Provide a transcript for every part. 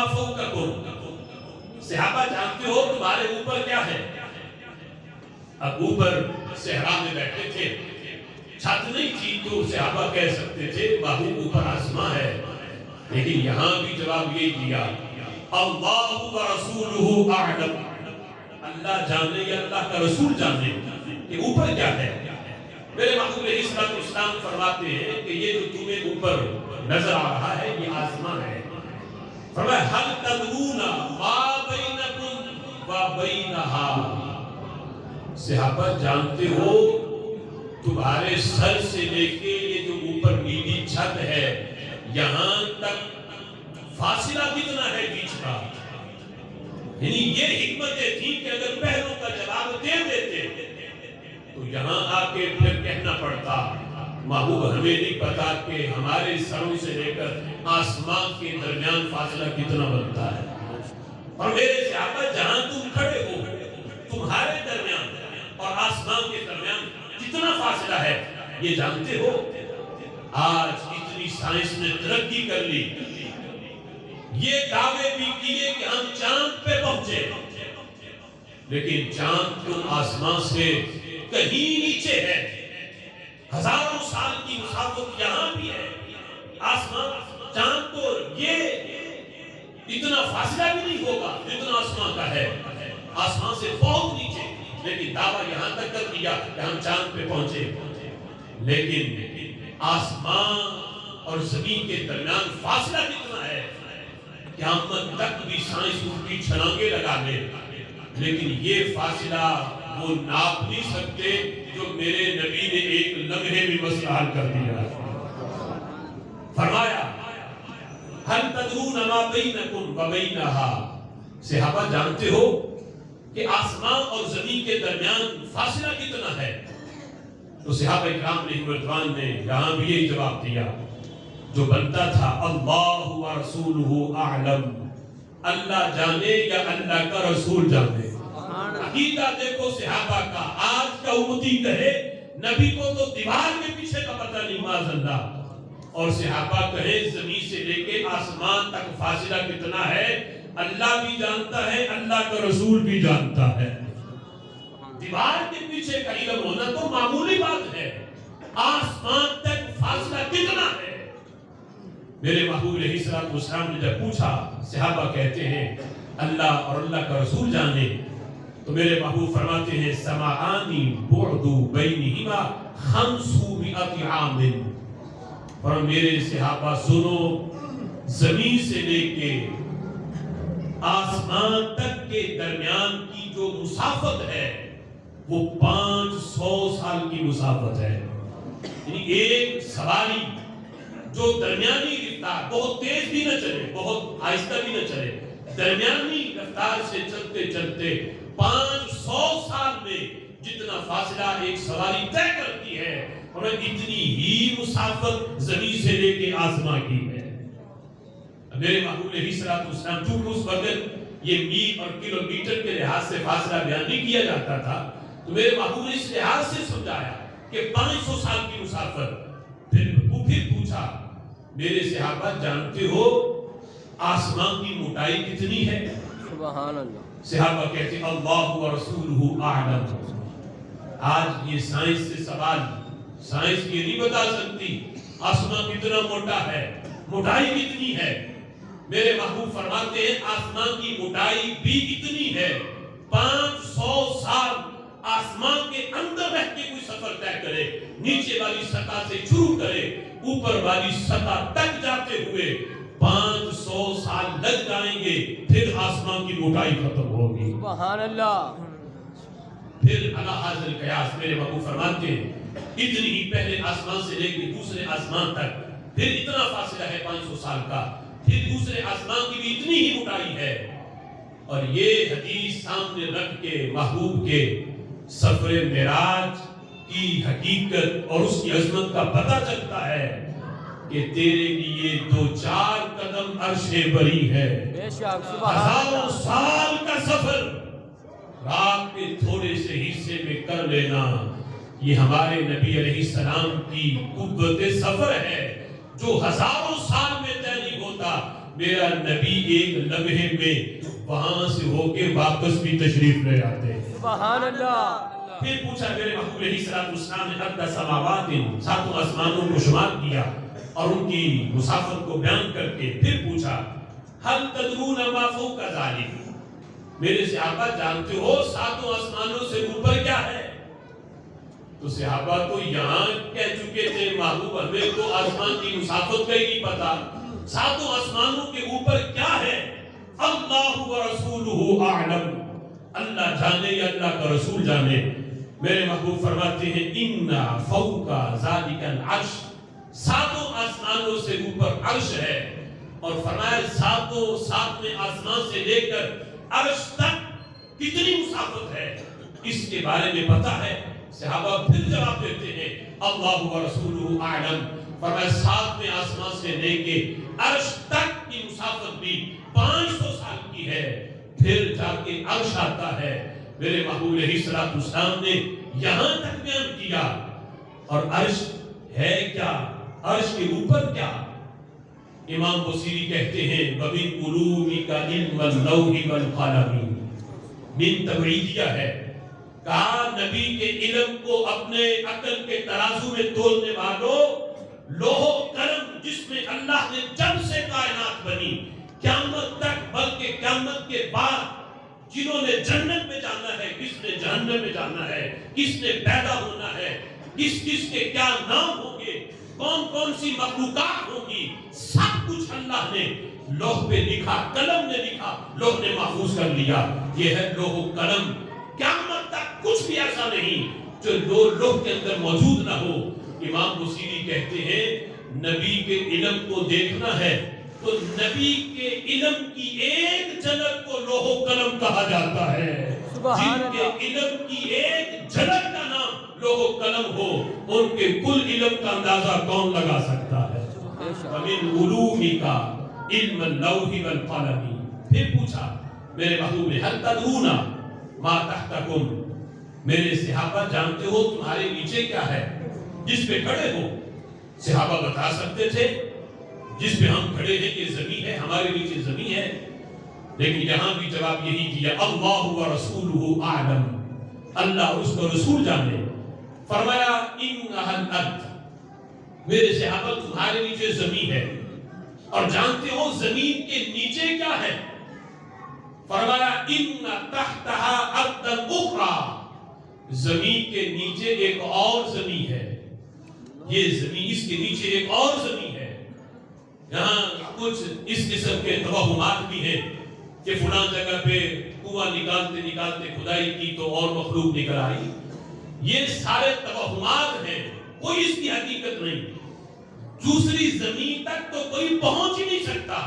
فوقکم، صحابہ جانتے ہو تمہارے اوپر کیا ہے؟ اب اوپر صحرا میں بیٹھے تھے، چھت نہیں تھی تو صحابہ کہہ سکتے تھے محبوب اوپر آسمان ہے، لیکن یہاں بھی جواب یہی دیا اللہ ورسولہ اعلم، اللہ جانے یا اللہ کا رسول جانے کہ اوپر کیا ہے۔ میرے محبوب علیہ السلام فرماتے ہیں کہ یہ جو تمہیں اوپر نظر آ رہا ہے یہ آسمان ہے۔ فرمایا هل تدرون ما بینکم و بینہا، صحابہ جانتے ہو تمہارے سر سے لے کے یہ جو اوپر نیلی چھت ہے یہاں تک فاصلہ کتنا ہے بیچ کا؟ یعنی یہ حکمتیں تھی کہ اگر پہلوں کا جواب دے دیتے تو یہاں آ کے پھر کہنا پڑتا محبوب ہمیں نہیں پتا کہ ہمارے سروں سے لے کر آسمان کے درمیان فاصلہ کتنا بنتا ہے۔ اور میرے صحابہ جہاں تم کھڑے ہو تمہارے درمیان اور آسمان کے درمیان کتنا فاصلہ ہے یہ جانتے ہو؟ آج اتنی سائنس نے ترقی کر لی، یہ دعوے بھی کیے کہ ہم چاند پہ پہنچے، لیکن چاند تو آسمان سے کہیں نیچے ہے، ہزاروں سال کی مسافت یہاں بھی ہے، آسمان چاند کو یہ اتنا فاصلہ بھی نہیں ہوگا جتنا آسمان کا ہے، آسمان سے بہت نیچے، لیکن دعویٰ یہاں تک کر دیا کہ ہم چاند پہ پہنچے، لیکن آسمان اور زمین کے درمیان فاصلہ کتنا ہے قیامت تک بھی سائنس ان کی چھلانگیں لگا دے، لیکن یہ فاصلہ وہ ناپ نہیں سکتے جو میرے نبی نے ایک لمحے میں مسئلہ حل کر دیا۔ فرمایا هل تدرون ما بینکم و بینہا، صحابہ جانتے ہو کہ آسمان اور زمین کے درمیان فاصلہ کتنا ہے؟ تو صحابہ اکرام علیہ رضوان نے یہاں بھی یہی جواب دیا جو بنتا تھا اللہ ورسولہ اعلم، اللہ جانے یا اللہ کا رسول جانے۔ عقیدہ دیکھو صحابہ کا، آج کا امتی کہے نبی کو تو دیوار کے پیچھے کا پتہ نہیں معاذ اللہ، اور صحابہ کہے زمین سے لے کے آسمان تک فاصلہ کتنا ہے اللہ بھی جانتا ہے اللہ کا رسول بھی جانتا ہے۔ دیوار کے پیچھے کا علم ہونا تو معمولی بات ہے، آسمان تک فاصلہ کتنا ہے؟ میرے محبوب علیہ السلام نے جب پوچھا صحابہ کہتے ہیں اللہ اور اللہ کا رسول جانے، تو میرے محبوب فرماتے ہیں سمعانی بعد بینہما 500 عام، اور میرے صحابہ سنو زمین سے لے کے آسمان تک کے درمیان کی جو مسافت ہے وہ 500 سال کی مسافت ہے، یعنی ایک سواری جو درمیانی رفتار، بہت تیز بھی نہ چلے بہت آہستہ بھی نہ چلے، درمیانی رفتار سے چلتے چلتے 500 سال میں جتنا فاصلہ ایک سواری طے کرتی ہے اور اتنی ہی مسافت زمین سے لے کے آسمان کی ہے۔ میرے محبوب علیہ السلام چونکہ اس وقت یہ میل اور کلومیٹر کے لحاظ سے فاصلہ بیان نہیں کیا جاتا تھا، تو میرے محبوب نے اس لحاظ سے سمجھایا کہ 500 سال کی مسافت۔ پھر پوچھا میرے صحابہ جانتے ہو آسمان کی موٹائی کتنی ہے؟ سبحان اللہ، صحابہ کہتے ہیں اللہ ورسولہ اعلم۔ آج یہ سائنس سے سوال، سائنس یہ نہیں بتا سکتی آسمان کتنا موٹا ہے، موٹائی کتنی ہے۔ میرے محبوب فرماتے ہیں آسمان کی موٹائی بھی اتنی ہے، 500 سال آسمان کے اندر رہ کے کوئی سفر طے کرے، نیچے والی سطح سے شروع کرے اوپر والی سطح تک جاتے ہوئے 500 سال لگ جائیں گے، پھر آسمان کی موٹائی ختم ہوگی۔ سبحان اللہ۔ پھر اللہ حاضر قیاس میرے محبوب فرماتے ہیں اتنی ہی پہلے آسمان سے لے کے دوسرے آسمان تک پھر اتنا فاصلہ ہے 500 سال کا، پھر دوسرے آسمان کی بھی اتنی ہی موٹائی ہے۔ اور یہ حدیث سامنے رکھ کے محبوب کے سفر معراج کی حقیقت اور اس کی عظمت کا پتہ چلتا ہے کہ تیرے لیے 2-4 قدم عرش بری ہے، بے شک سبحان ہزاروں اللہ، سال کا سفر رات کے تھوڑے سے حصے میں کر لینا، یہ ہمارے نبی علیہ السلام کی قوت سفر ہے جو ہزاروں سال میں طے نہیں ہوتا، میرا نبی ایک لمحے میں وہاں سے ہو کے واپس بھی تشریف لے آتے ہیں. سبحان اللہ. پھر پوچھا میرے محبوب علیہ السلام نے عدد سماوات ساتوں آسمانوں کو شمار کیا اور ان کی مسافت کو بیان کر کے پھر پوچھا هل تدرون ما فوق ذلك. میرے صحابہ جانتے ہو ساتوں آسمانوں سے اوپر کیا ہے؟ تو صحابہ تو یہاں کہہ چکے تھے محبوب ہمیں تو آسمان کی مسافت کا ہی نہیں پتا. ساتوں آسمانوں کے اوپر کیا ہے؟ اللہ و رسولہ اعلم. اللہ جانے یا اللہ کا رسول جانے. میرے محبوب فرماتے ہیں اِنَّا فَوْقَ ذَلِكَ الْعَرْشِ. ساتوں آسمانوں سے اوپر عرش ہے. اور فرمایا ساتویں آسمان سے لے کر عرش تک کتنی مسافت ہے اس کے بارے میں پتا ہے؟ صحابہ پھر جواب دیتے ہیں اللہ و رسولہ اعلم. فرمایا ساتویں آسمان سے لے کے عرش تک کی مسافت بھی 500 سال کی ہے. پھر جا کے عرش آتا ہے. میرے محبوب علیہ السلام نے یہاں تک بیان کیا. اور عرش ہے کیا؟ عرش کے اوپر کیا؟ امام بصیری کہتے ہیں وَمِنْ عُلُومِكَ عِلْمَ اللَّوْحِ وَالْقَلَمِ. من تبعیدیہ ہے. کہا نبی کے علم کو اپنے عقل کے ترازو میں تولنے والوں لوح و قلم جس میں اللہ نے جب سے کائنات بنی قیامت تک بلکہ قیامت کے بعد جنہوں نے جنت میں جانا ہے کس نے جہنم میں جانا ہے کس نے پیدا ہونا ہے کس کس کے کیا نام ہوں گے کون کون سی مخلوقات ہوگی سب کچھ اللہ نے لوح پہ لکھا قلم نے لکھا لوح نے محفوظ کر لیا. یہ ہے لوح و قلم. قیامت تک کچھ بھی ایسا نہیں جو لوح کے اندر موجود نہ ہو. امام بصیری کہتے ہیں نبی کے علم کو دیکھنا ہے تو نبی کے علم کی ایک جھلک کو لوح و قلم کہا جاتا ہے. جن کے علم کی ایک جھلک کا نام لوح و قلم ہو ان کے کل علم کا اندازہ کون لگا سکتا ہے؟ وَمِنْ عُلُومِكَ عِلْمَ اللَّوْحِ وَالْقَلَمِ. پھر پوچھا میرے محبوب نے هَلْ تَدْرُونَ مَا تَحْتَكُمْ. میرے صحابہ جانتے ہو تمہارے نیچے کیا ہے جس پہ کھڑے ہو؟ صحابہ بتا سکتے تھے جس پہ ہم کھڑے ہیں یہ زمین ہے ہمارے نیچے زمین ہے. لیکن یہاں بھی جواب یہی دیا اللہ و رسولہ اعلم. اللہ اس کو رسول جانے. فرمایا انہا الارض. میرے صحابہ تمہارے نیچے زمین ہے اور جانتے ہو زمین کے نیچے کیا ہے؟ فرمایا ان تحتها ارض اخرى. زمین کے نیچے ایک اور زمین ہے. یہ زمین اس کے نیچے ایک اور زمین ہے. یہاں کچھ اس قسم کے توہمات بھی ہیں کہ فلاں جگہ پہ کنواں نکالتے نکالتے کھدائی کی تو اور مخلوق نکل آئی. یہ سارے توہمات ہیں کوئی اس کی حقیقت نہیں. دوسری زمین تک تو کوئی پہنچ ہی نہیں سکتا.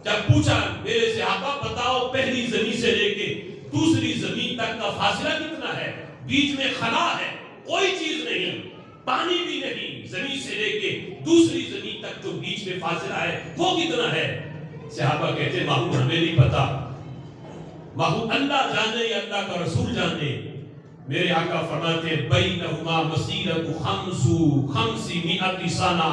جب پوچھا میرے صحابہ بتاؤ پہلی زمین سے لے کے دوسری زمین تک کا فاصلہ کتنا ہے؟ بیچ میں خلا ہے کوئی چیز نہیں پانی بھی نہیں. زمین سے لے کے دوسری زمین تک جو بیچ میں فاصلہ ہے وہ کتنا ہے؟ صحابہ کہتے ہیں محبوب ہمیں نہیں پتا. محبوب اللہ جانے یا اللہ کا رسول جانے. میرے آقا فرماتے ہیں بینہما مسیرۃ 500 سنہ.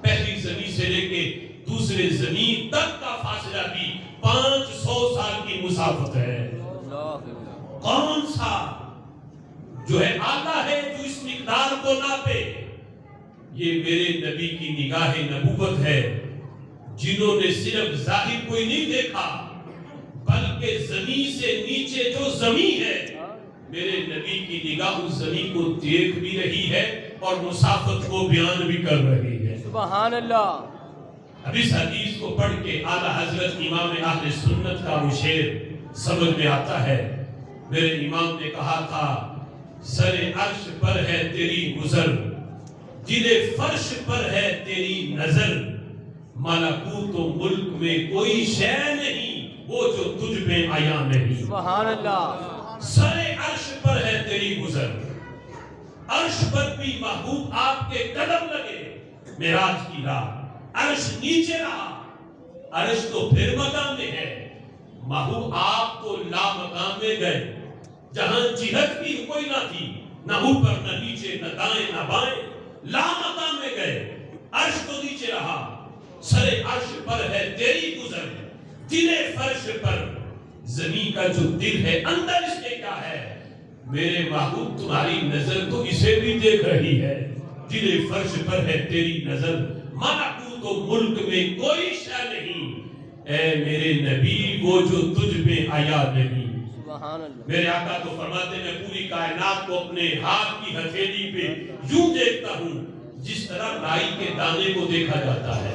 پہلی زمین سے لے کے دوسرے زمین تک کا فاصلہ بھی 500 سال کی مسافت ہے. کون سا جو ہے آلہ ہے جو اس مقدار کو ناپے؟ یہ میرے نبی کی نگاہ نبوت ہے جنہوں نے صرف ظاہر کوئی نہیں دیکھا بلکہ زمین سے نیچے جو زمین ہے میرے نبی کی نگاہ اس زمین کو دیکھ بھی رہی ہے اور مسافت کو بیان بھی کر رہی ہے. سبحان اللہ. اب اس حدیث کو پڑھ کے اعلیٰ حضرت امام اہل سنت کا وہ شعر سمجھ میں آتا ہے. میرے امام نے کہا تھا سر عرش پر ہے تیری گزر جنہیں فرش پر ہے تیری نظر ملکوت و ملک میں کوئی شے نہیں وہ جو تجھ میں آیا نہیں. سبحان اللہ. سر عرش پر ہے تیری گزر. عرش پر بھی محبوب آپ کے قدم لگے معراج کی رات. عرش نیچے رہا. عرش تو پھر مقام میں ہے. محبوب آپ تو لا مقام میں گئے جہاں جہت کی کوئی نہ تھی نہ اوپر نہ نیچے نہ دائیں نہ بائیں. لا مقام میں گئے. عرش تو نیچے رہا. سر عرش پر ہے تیری گزر، دل فرش پر زمین کا جو دل ہے اندر اس کے کیا ہے؟ میرے محبوب تمہاری نظر تو اسے بھی دیکھ رہی ہے، دل فرش پر ہے تیری نظر، ملکوت و ملک میں کوئی شے نہیں، اے میرے نبی وہ جو تجھ میں آیا نہیں۔ سبحان اللہ۔ میرے آقا تو فرماتے میں پوری کائنات کو اپنے ہاتھ کی ہتھیلی پہ یوں دیکھتا ہوں جس طرح رائی کے دانے کو دیکھا جاتا ہے۔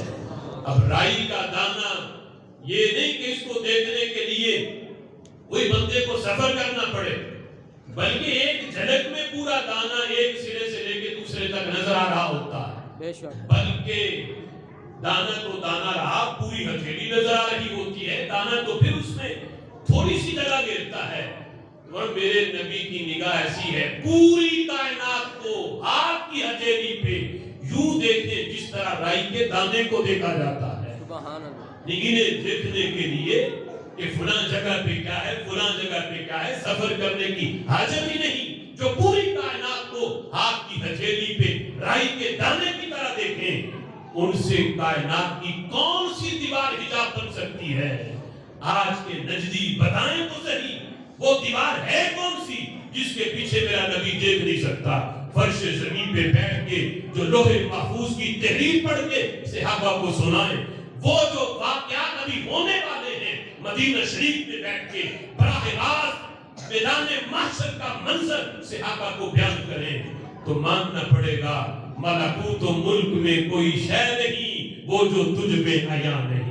اب رائی کا دانہ یہ نہیں کہ اس کو دیکھنے کے لیے کوئی بندے کو سفر کرنا پڑے، بلکہ ایک جھلک میں پورا دانہ ایک سرے سے لے کے دوسرے تک نظر آ رہا ہوتا ہے، بے شک۔ بلکہ دانہ تو دانہ رہا، پوری ہتھیلی نظر آ رہی ہوتی ہے، دانہ تو پھر اس میں تھوڑی سی جگہ گرتا ہے، اور میرے نبی کی نگاہ ایسی ہے پوری کائنات کو ہاتھ کی ہتھیلی پہ یوں دیکھے جس طرح رائی کے دانے کو دیکھا جاتا ہے۔ سبحان اللہ۔ نگینیں دیکھنے کے لیے کہ فلاں جگہ پہ کیا ہے، فلاں جگہ پہ کیا ہے، سفر کرنے کی حاجت ہی نہیں، جو پوری کائنات کو ہاتھ کی ہتھیلی پہ رائی کے دانے کی طرح دیکھیں، ان سے کائنات کی کون سی دیوار حجاب بن سکتی ہے؟ آج کے نجدی بتائیں تو صحیح وہ دیوار ہے کون سی جس کے پیچھے میرا نبی دیکھ نہیں سکتا؟ فرش زمین پہ بیٹھ کے جو لوح محفوظ کی تحریر پڑھ کے صحابہ کو سنائیں، وہ جو واقعات ابھی ہونے والے ہیں مدینہ شریف میں بیٹھ کے براہ راست میدان محشر کا منظر صحابہ کو بیان کریں تو ماننا پڑے گا ملکوت و ملک میں کوئی شے نہیں وہ جو تجھ میں عیاں ہے۔